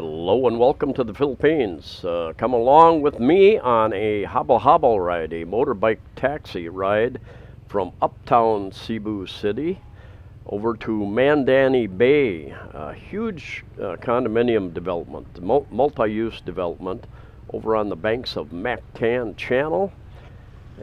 Hello and welcome to the Philippines. Come along with me on a hobble ride, a motorbike taxi ride from Uptown Cebu City over to Mandani Bay, a huge condominium development, multi-use development over on the banks of Mactan Channel.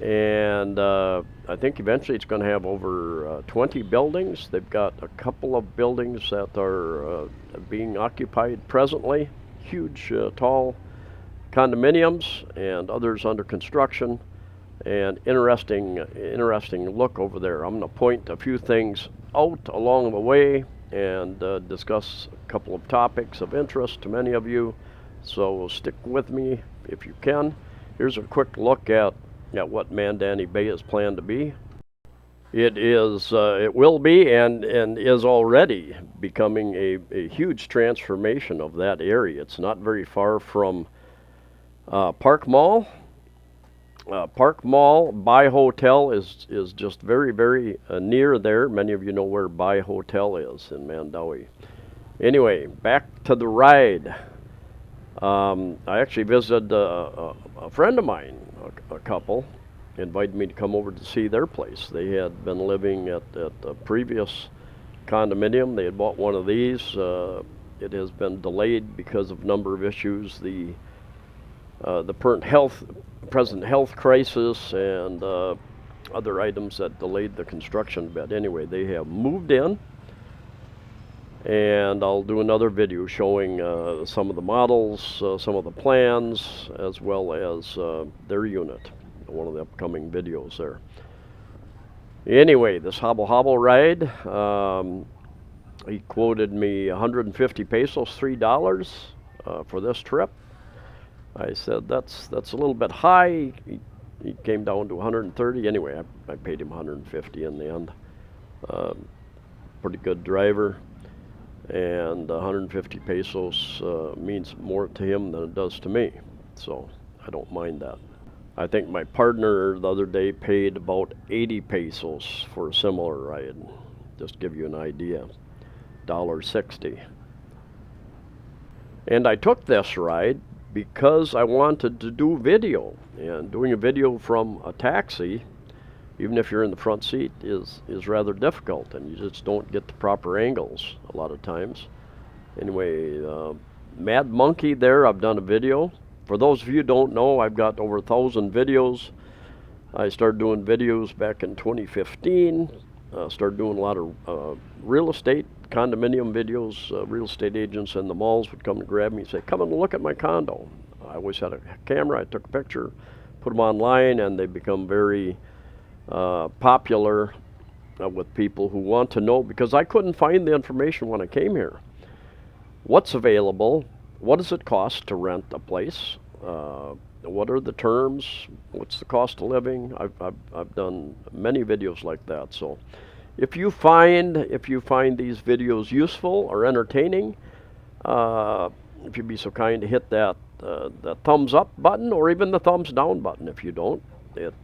And I think eventually it's going to have over 20 buildings. They've got a couple of buildings that are being occupied presently, huge, tall condominiums, and others under construction. And interesting look over there. I'm going to point a few things out along the way and discuss a couple of topics of interest to many of you. So stick with me if you can. Here's a quick look at what Mandani Bay is planned to be. It will be and is already becoming a huge transformation of that area. It's not very far from Parkmall. Parkmall, Bai Hotel is just very near there. Many of you know where Bai Hotel is in Mandaue. Anyway, back to the ride. I actually visited a friend of mine, a couple, invited me to come over to see their place. They had been living at a previous condominium. They had bought one of these. It has been delayed because of a number of issues. The present health crisis and other items that delayed the construction a bit. Anyway, they have moved in. And I'll do another video showing some of the models, some of the plans, as well as their unit, one of the upcoming videos there. Anyway, this hobble ride, he quoted me 150 pesos, $3 for this trip. I said, that's a little bit high. He came down to 130. Anyway, I paid him 150 in the end. Pretty good driver. And 150 pesos means more to him than it does to me, so I don't mind that. I think my partner the other day paid about 80 pesos for a similar ride, just to give you an idea, $1.60. And I took this ride because I wanted to do video, and doing a video from a taxi, even if you're in the front seat, is rather difficult, and you just don't get the proper angles a lot of times. Anyway, Mad Monkey there, I've done a video. For those of you who don't know, I've got over 1,000 videos. I started doing videos back in 2015. Started doing a lot of real estate, condominium videos. Real estate agents in the malls would come and grab me and say, come and look at my condo. I always had a camera. I took a picture, put them online, and they become very popular with people who want to know, because I couldn't find the information when I came here. What's available? What does it cost to rent a place? What are the terms? What's the cost of living? I've done many videos like that. So if you find these videos useful or entertaining, if you'd be so kind to hit that thumbs up button, or even the thumbs down button if you don't.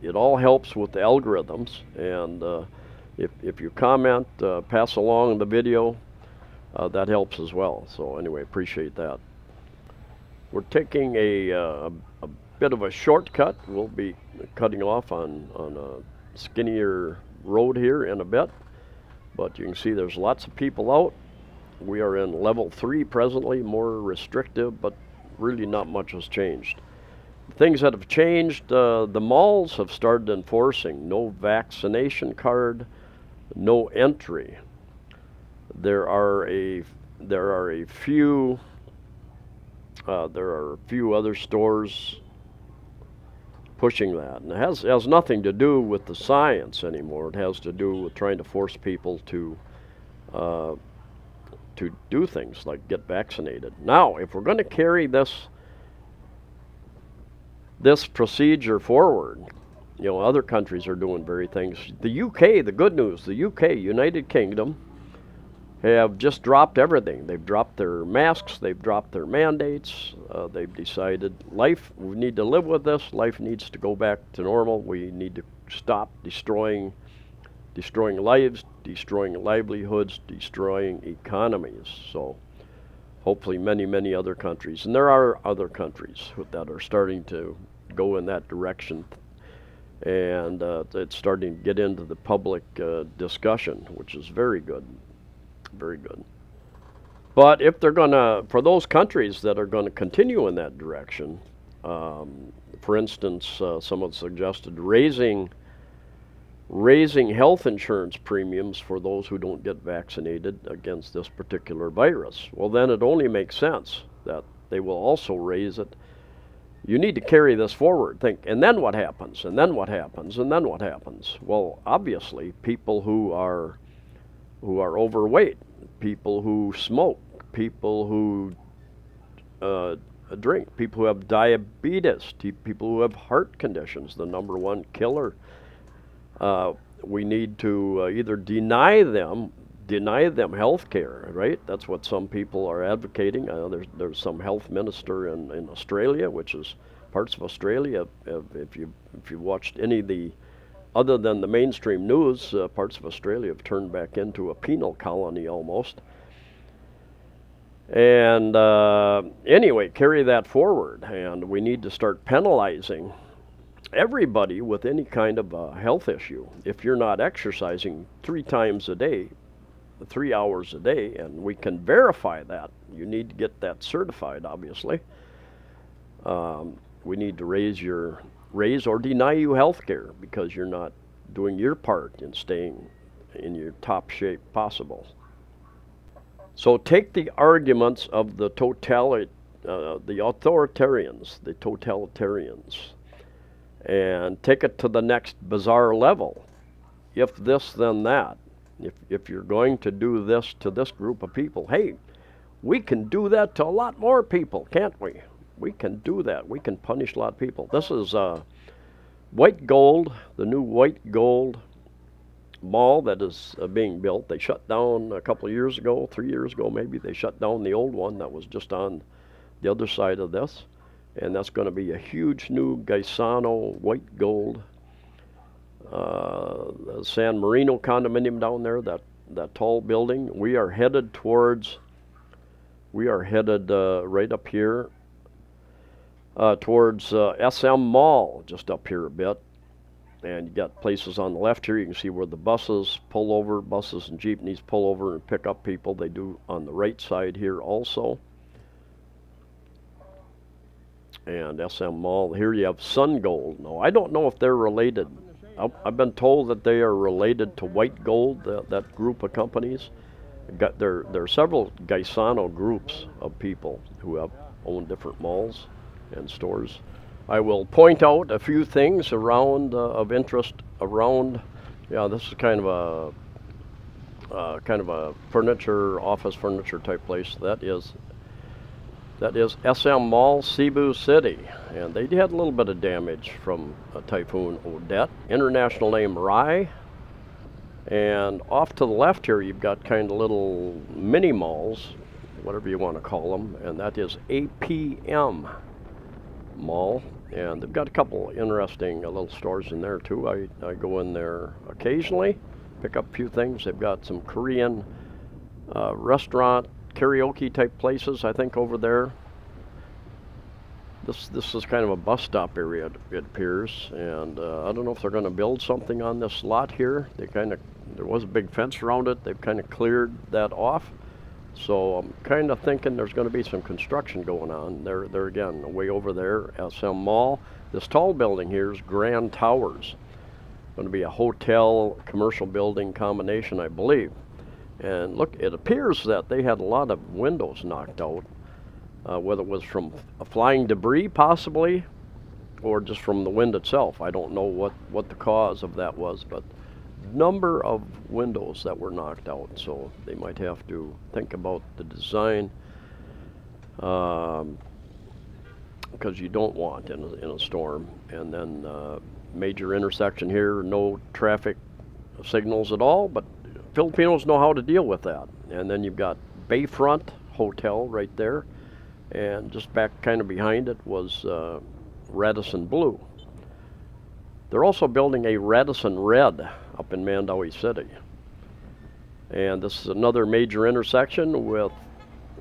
It all helps with the algorithms, and if you comment, pass along the video, that helps as well. So anyway, appreciate that. We're taking a bit of a shortcut. We'll be cutting off on a skinnier road here in a bit, but you can see there's lots of people out. We are in level 3 presently, more restrictive, but really not much has changed. Things that have changed, the malls have started enforcing no vaccination card, no entry. There are a few other stores pushing that, and it has nothing to do with the science anymore. It has to do with trying to force people to do things like get vaccinated. Now, if we're going to carry this procedure forward, you know, other countries are doing very things. The UK, the good news, the UK, United Kingdom, have just dropped everything. They've dropped their masks, they've dropped their mandates, they've decided we need to live with this, life needs to go back to normal, we need to stop destroying lives, destroying livelihoods, destroying economies. So hopefully many, many other countries. And there are other countries that are starting to go in that direction. And it's starting to get into the public discussion, which is very good, very good. But if they're gonna, for those countries that are gonna continue in that direction, for instance, someone suggested raising health insurance premiums for those who don't get vaccinated against this particular virus. Well, then it only makes sense that they will also raise it. You need to carry this forward. Think, and then what happens? And then what happens? And then what happens? Well, obviously, people who are overweight, people who smoke, people who drink, people who have diabetes, people who have heart conditions, the number one killer. We need to either deny them health care, right? That's what some people are advocating. There's some health minister in Australia, which is parts of Australia. If you watched any of the, other than the mainstream news, parts of Australia have turned back into a penal colony almost. And anyway, carry that forward, and we need to start penalizing everybody with any kind of a health issue. If you're not exercising 3 times a day, 3 hours a day, and we can verify that, you need to get that certified, obviously. We need to raise or deny you health care because you're not doing your part in staying in your top shape possible. So take the arguments of the totalitarians, and take it to the next bizarre level. If this, then that. If you're going to do this to this group of people, hey, we can do that to a lot more people, can't we? We can do that. We can punish a lot of people. This is White Gold, the new White Gold mall that is being built. They shut down a couple of years ago, 3 years ago maybe. They shut down the old one that was just on the other side of this. And that's going to be a huge new Gaisano White Gold the San Marino condominium down there, that tall building. We are headed right up here towards SM Mall, just up here a bit. And you got places on the left here. You can see where the buses and jeepneys pull over and pick up people. They do on the right side here also. And SM Mall, here you have Sun Gold. No, I don't know if they're related. I've been told that they are related to White Gold, that group of companies. There are several Gaisano groups of people who own different malls and stores. I will point out a few things around of interest around. Yeah, this is kind of a office furniture type place. That is SM Mall, Cebu City, and they had a little bit of damage from Typhoon Odette. International name Rai, and off to the left here you've got kind of little mini malls, whatever you want to call them, and that is APM Mall, and they've got a couple interesting little stores in there too. I go in there occasionally, pick up a few things. They've got some Korean restaurant, karaoke type places, I think, over there. This is kind of a bus stop area, it appears, and I don't know if they're going to build something on this lot here. There was a big fence around it. They've kind of cleared that off, so I'm kind of thinking there's going to be some construction going on. They're again way over there, SM Mall. This tall building here is Grand Towers. Going to be a hotel commercial building combination, I believe. And look, it appears that they had a lot of windows knocked out, whether it was from flying debris possibly, or just from the wind itself. I don't know what the cause of that was, but number of windows that were knocked out, so they might have to think about the design, because you don't want in a storm. And then major intersection here, no traffic signals at all, but Filipinos know how to deal with that. And then you've got Bayfront Hotel right there, and just back kind of behind it was Radisson Blue. They're also building a Radisson Red up in Mandaue City. And this is another major intersection with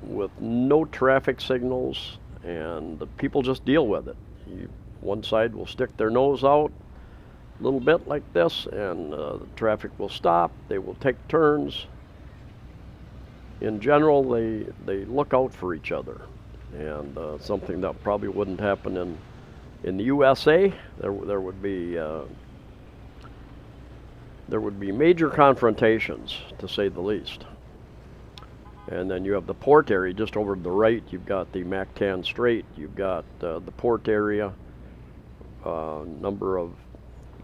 with no traffic signals, and the people just deal with it. One side will stick their nose out a little bit like this, and the traffic will stop. They will take turns. In general, they look out for each other, and something that probably wouldn't happen in the USA. There would be major confrontations, to say the least. And then you have the port area just over to the right. You've got the Mactan Strait. You've got the port area. You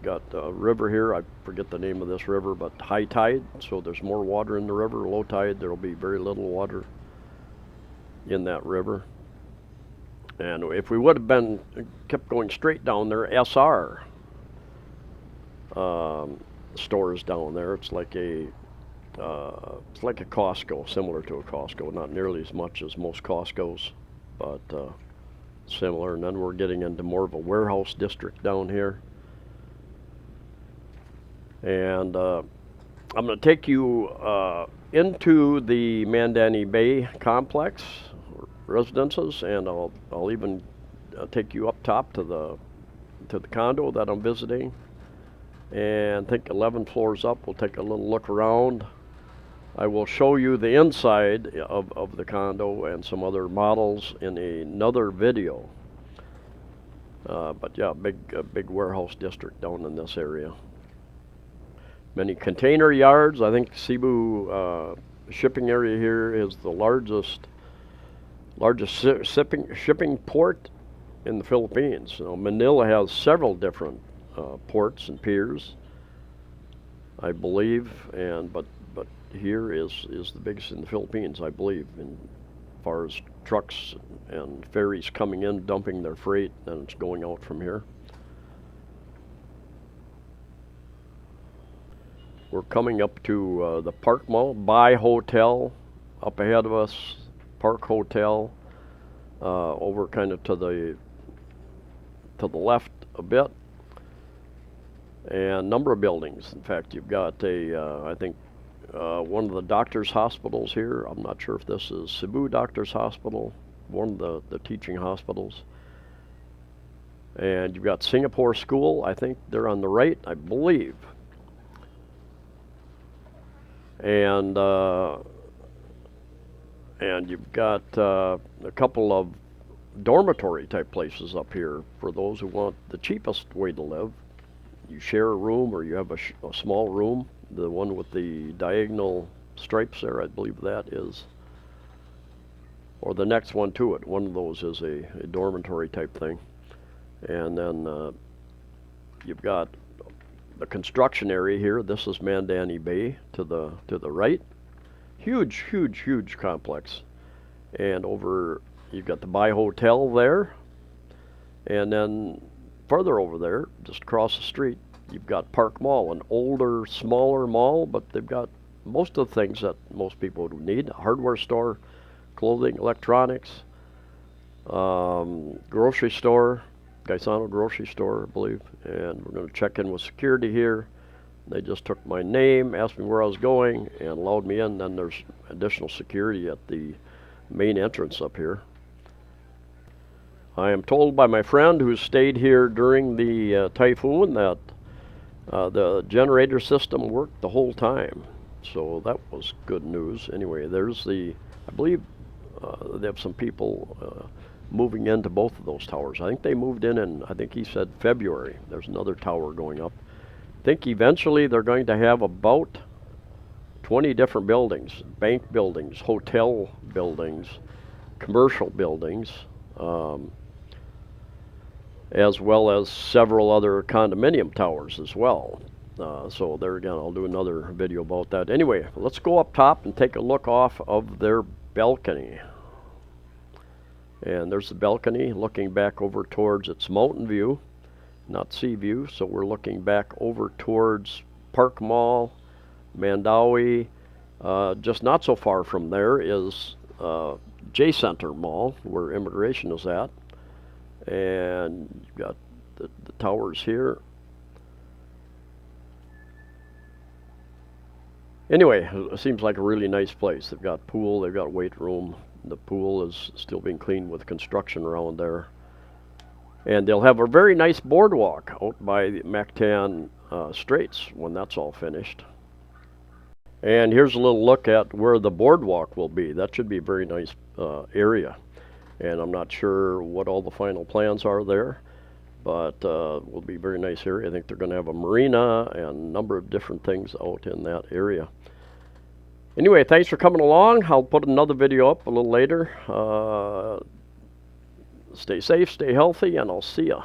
got a river here. I forget the name of this river, but high tide, so there's more water in the river. Low tide, there will be very little water in that river. And if we would have kept going straight down there, SR stores down there. It's like a Costco, similar to a Costco, not nearly as much as most Costcos, but similar. And then we're getting into more of a warehouse district down here. And I'm going to take you into the Mandani Bay complex residences, and I'll even take you up top to the condo that I'm visiting. And I think 11 floors up, we'll take a little look around. I will show you the inside of the condo and some other models in another video. But yeah, big warehouse district down in this area. Many container yards. I think Cebu shipping area here is the largest shipping port in the Philippines. You know, Manila has several different ports and piers, I believe, but here is the biggest in the Philippines, I believe, in far as trucks and ferries coming in, dumping their freight, and it's going out from here. We're coming up to the Parkmall, Bai Hotel, up ahead of us, Park Hotel, over kind of to the left a bit, and number of buildings. In fact, you've got I think one of the doctors' hospitals here. I'm not sure if this is Cebu Doctors Hospital, one of the teaching hospitals. And you've got Singapore School. I think they're on the right, I believe. And you've got a couple of dormitory type places up here for those who want the cheapest way to live. You share a room, or you have a small room. The one with the diagonal stripes there, I believe that is, or the next one to it. One of those is a dormitory type thing. And then you've got the construction area here. This is Mandani Bay to the right. Huge complex. And over, you've got the Bai Hotel there. And then further over there, just across the street, you've got Parkmall, an older, smaller mall, but they've got most of the things that most people would need. A hardware store, clothing, electronics, grocery store, Gaisano grocery store, I believe. And we're going to check in with security here. They just took my name, asked me where I was going, and allowed me in. Then there's additional security at the main entrance up here. I am told by my friend who stayed here during the typhoon that the generator system worked the whole time. So that was good news. Anyway, there's I believe they have some people moving into both of those towers. I think they moved in, I think he said February. There's another tower going up. I think eventually they're going to have about 20 different buildings, bank buildings, hotel buildings, commercial buildings, as well as several other condominium towers as well. So there again, I'll do another video about that. Anyway, let's go up top and take a look off of their balcony. And there's the balcony looking back over towards its mountain view, not sea view. So we're looking back over towards Parkmall, Mandaue. Just not so far from there is J Center Mall, where immigration is at. And you've got the towers here. Anyway, it seems like a really nice place. They've got pool, they've got weight room, The pool is still being cleaned with construction around there. And they'll have a very nice boardwalk out by the Mactan Straits when that's all finished. And here's a little look at where the boardwalk will be. That should be a very nice area. And I'm not sure what all the final plans are there, but will be a very nice area. I think they're going to have a marina and a number of different things out in that area. Anyway, thanks for coming along. I'll put another video up a little later. Stay safe, stay healthy, and I'll see ya.